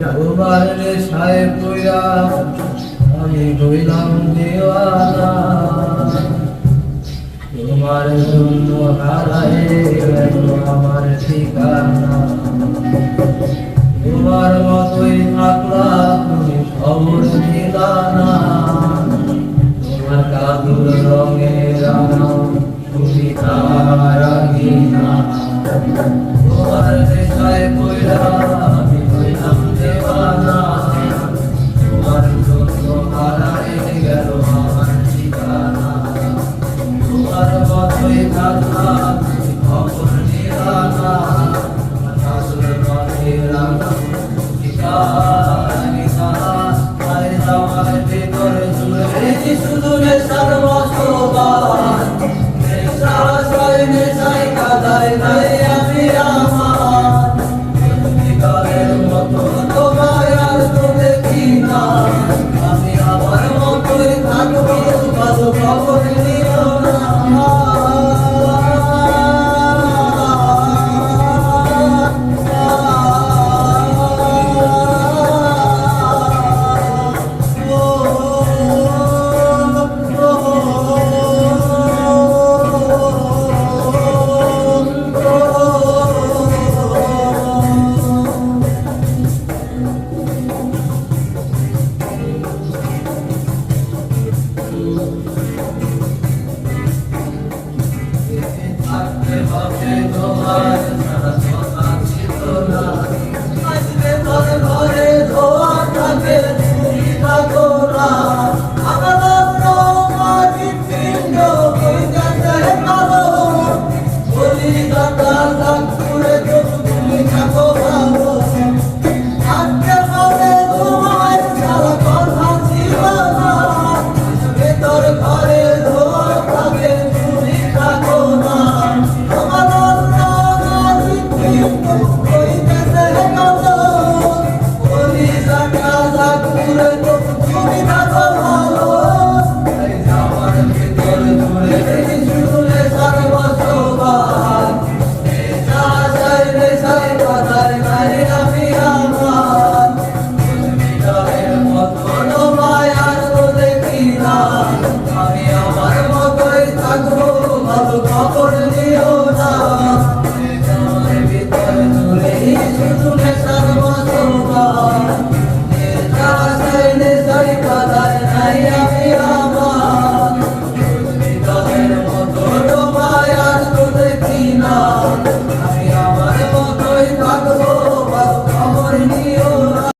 তোমার নেশায় পইরা আমি হইলাম দেওয়ানা, তোমার জন্য হারায় গেল আমার ঠিকানা। তোমার মতোই থাকলাম তুমি খবর দিলা না, তোমার কাদুর রঙের আনাও তুমি তার আগে না। তোমার নেশায় পইরা আমি হইলাম দেওয়ানা, তোমার জন্য হারায় গেল আমার ঠিকানা। তোমার মতোই থাকলাম তুমি খবর নিলা না, আমার কাদুর রঙের আনাও ঠিকানা।